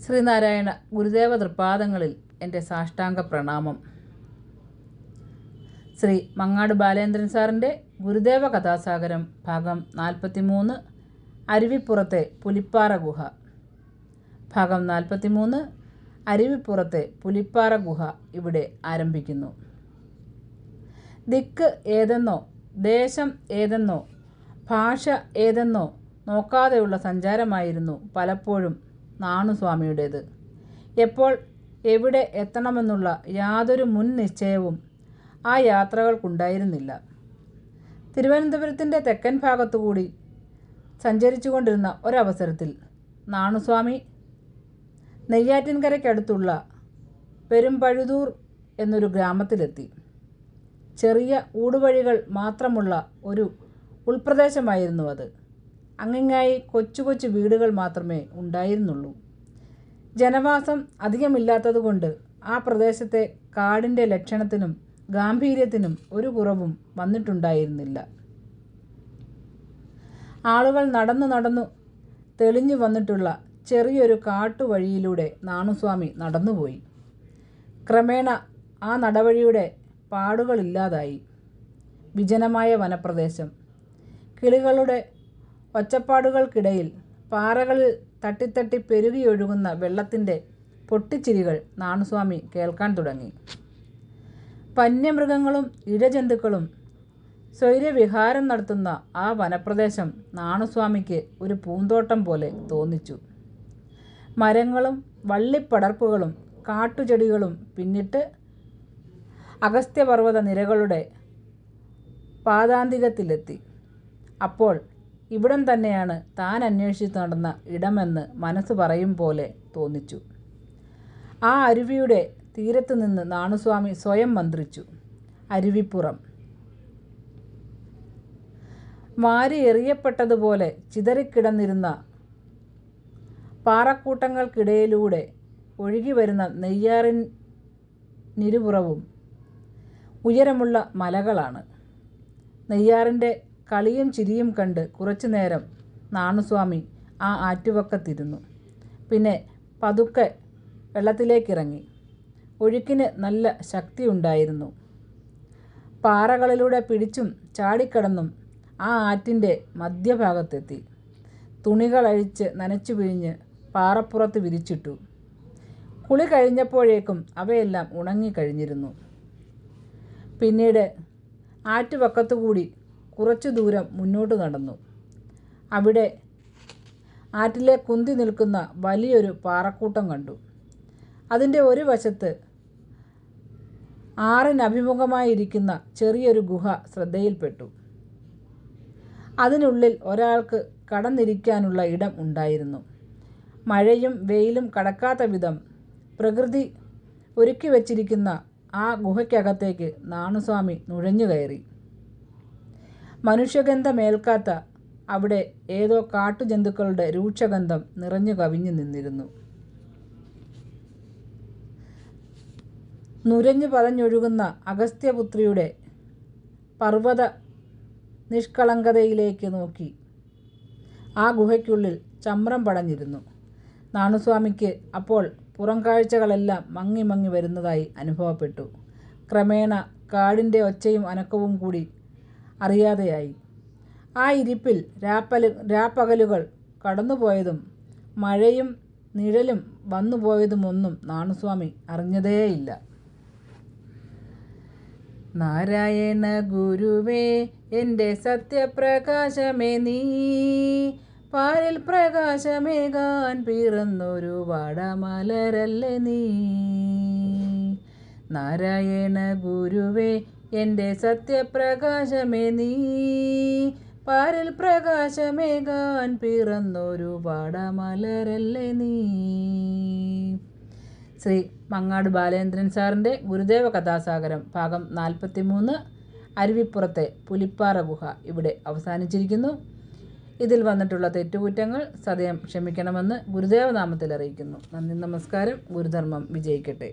ശ്രീനാരായണ ഗുരുദേവ തൃപാദങ്ങളിൽ എൻ്റെ സാഷ്ടാംഗ പ്രണാമം. ശ്രീ മങ്ങാട് ബാലേന്ദ്രൻ സാറിൻ്റെ ഗുരുദേവ കഥാസാഗരം ഭാഗം 43 അരുവിപ്പുറത്തെ പുലിപ്പാറ ഗുഹ. ഭാഗം 43 അരുവിപ്പുറത്തെ പുലിപ്പാറ ഗുഹ ഇവിടെ ആരംഭിക്കുന്നു. ദിക്ക് ഏതെന്നോ ദേശം ഏതെന്നോ ഭാഷ ഏതെന്നോ നോക്കാതെയുള്ള സഞ്ചാരമായിരുന്നു പലപ്പോഴും നാണുസ്വാമിയുടേത്. എപ്പോൾ എവിടെ എത്തണമെന്നുള്ള യാതൊരു മുൻ നിശ്ചയവും ആ യാത്രകൾക്കുണ്ടായിരുന്നില്ല. തിരുവനന്തപുരത്തിൻ്റെ തെക്കൻ ഭാഗത്തുകൂടി സഞ്ചരിച്ചു കൊണ്ടിരുന്ന ഒരവസരത്തിൽ നാണുസ്വാമി നെയ്യാറ്റിൻകരയ്ക്കടുത്തുള്ള പെരുമ്പഴുതൂർ എന്നൊരു ഗ്രാമത്തിലെത്തി. ചെറിയ ഊടുവഴികൾ മാത്രമുള്ള ഒരു ഉൾപ്രദേശമായിരുന്നു അത്. അങ്ങിങ്ങായി കൊച്ചു കൊച്ചു വീടുകൾ മാത്രമേ ഉണ്ടായിരുന്നുള്ളൂ. ജനവാസം അധികമില്ലാത്തതുകൊണ്ട് ആ പ്രദേശത്തെ കാടിൻ്റെ ലക്ഷണത്തിനും ഗാംഭീര്യത്തിനും ഒരു കുറവും വന്നിട്ടുണ്ടായിരുന്നില്ല. ആളുകൾ നടന്നു തെളിഞ്ഞു വന്നിട്ടുള്ള ചെറിയൊരു കാട്ടുവഴിയിലൂടെ നാണുസ്വാമി നടന്നുപോയി. ക്രമേണ ആ നടവഴിയുടെ പാടുകളില്ലാതായി. വിജനമായ വനപ്രദേശം. കിളികളുടെ ഒച്ചപ്പാടുകൾക്കിടയിൽ പാറകളിൽ തട്ടിത്തട്ടി പെരുകിയൊഴുകുന്ന വെള്ളത്തിൻ്റെ പൊട്ടിച്ചിരികൾ നാണുസ്വാമി കേൾക്കാൻ തുടങ്ങി. വന്യമൃഗങ്ങളും ഇഴജന്തുക്കളും സ്വൈരവിഹാരം നടത്തുന്ന ആ വനപ്രദേശം നാണുസ്വാമിക്ക് ഒരു പൂന്തോട്ടം പോലെ തോന്നിച്ചു. മരങ്ങളും വള്ളിപ്പടർപ്പുകളും കാട്ടുചെടികളും പിന്നിട്ട് അഗസ്ത്യപർവ്വത നിരകളുടെ പാദാന്തികത്തിലെത്തി. അപ്പോൾ ഇവിടം തന്നെയാണ് താൻ അന്വേഷിച്ച് നടന്ന ഇടമെന്ന് മനസ്സ് പറയും പോലെ തോന്നിച്ചു. ആ അരുവിയുടെ തീരത്ത് നിന്ന് നാണുസ്വാമി സ്വയം മന്ത്രിച്ചു. അരുവിപ്പുറം. വാരി എറിയപ്പെട്ടതുപോലെ ചിതറിക്കിടന്നിരുന്ന പാറക്കൂട്ടങ്ങൾക്കിടയിലൂടെ ഒഴുകിവരുന്ന നെയ്യാറിനിരുപുറവും ഉയരമുള്ള മലകളാണ്. നെയ്യാറിൻ്റെ കളിയും ചിരിയും കണ്ട് കുറച്ചുനേരം നാണുസ്വാമി ആ ആറ്റുവക്കത്തിരുന്നു. പിന്നെ പതുക്കെ വെള്ളത്തിലേക്കിറങ്ങി. ഒഴുക്കിന് നല്ല ശക്തിയുണ്ടായിരുന്നു. പാറകളിലൂടെ പിടിച്ചും ചാടിക്കടന്നും ആ ആറ്റിൻ്റെ മധ്യഭാഗത്തെത്തി. തുണികളഴിച്ച് നനച്ചു പിഴിഞ്ഞ് പാറപ്പുറത്ത് വിരിച്ചിട്ടു. കുളി കഴിഞ്ഞപ്പോഴേക്കും അവയെല്ലാം ഉണങ്ങിക്കഴിഞ്ഞിരുന്നു. പിന്നീട് ആറ്റുവക്കത്തുകൂടി കുറച്ചു ദൂരം മുന്നോട്ട് നടന്നു. അവിടെ ആറ്റിലെ കുന്തി നിൽക്കുന്ന വലിയൊരു പാറക്കൂട്ടം കണ്ടു. അതിൻ്റെ ഒരു വശത്ത് ആറിനഭിമുഖമായിരിക്കുന്ന ചെറിയൊരു ഗുഹ ശ്രദ്ധയിൽപ്പെട്ടു. അതിനുള്ളിൽ ഒരാൾക്ക് കടന്നിരിക്കാനുള്ള ഇടം ഉണ്ടായിരുന്നു. മഴയും വെയിലും കടക്കാത്ത വിധം പ്രകൃതി ഒരുക്കി വച്ചിരിക്കുന്ന ആ ഗുഹയ്ക്കകത്തേക്ക് നാണുസ്വാമി നുഴഞ്ഞു കയറി. മനുഷ്യഗന്ധമേൽക്കാത്ത അവിടെ ഏതോ കാട്ടുജന്തുക്കളുടെ രൂക്ഷഗന്ധം നിറഞ്ഞു കവിഞ്ഞു നിന്നിരുന്നു. നുരഞ്ഞു പതഞ്ഞൊഴുകുന്ന അഗസ്ത്യപുത്രിയുടെ പർവ്വത നിഷ്കളങ്കതയിലേക്ക് നോക്കി ആ ഗുഹയ്ക്കുള്ളിൽ ചമ്രം പടഞ്ഞിരുന്നു. നാണുസ്വാമിക്ക് അപ്പോൾ പുറംകാഴ്ചകളെല്ലാം മങ്ങി മങ്ങി വരുന്നതായി അനുഭവപ്പെട്ടു. ക്രമേണ കാടിൻ്റെ ഒച്ചയും അനക്കവും കൂടി അറിയാതെയായി. ആ ഇരിപ്പിൽ രാപ്പകലുകൾ കടന്നുപോയതും മഴയും നിഴലും വന്നുപോയതുമൊന്നും നാണുസ്വാമി അറിഞ്ഞതേയില്ല. നാരായണ ഗുരുവേ എൻ്റെ സത്യപ്രകാശമേ നീ, പാരിൽ പ്രകാശമേകാൻ പിറന്നൊരു വാടാമലരല്ലേ നീ. നാരായണ ഗുരുവേ എൻ്റെ സത്യപ്രകാശമേ നീ, പാരിൽ പ്രകാശമേകാൻ പിറന്നൊരു വാടാമലരല്ലേ നീ. ശ്രീ മങ്ങാട് ബാലേന്ദ്രൻ സാറിൻ്റെ ഗുരുദേവ കഥാസാഗരം ഭാഗം 43 അരുവിപ്പുറത്തെ പുലിപ്പാറ ഗുഹ ഇവിടെ അവസാനിച്ചിരിക്കുന്നു. ഇതിൽ വന്നിട്ടുള്ള തെറ്റുകുറ്റങ്ങൾ സദയം ക്ഷമിക്കണമെന്ന് ഗുരുദേവനാമത്തിൽ അറിയിക്കുന്നു. നന്ദി, നമസ്കാരം. ഗുരുധർമ്മം വിജയിക്കട്ടെ.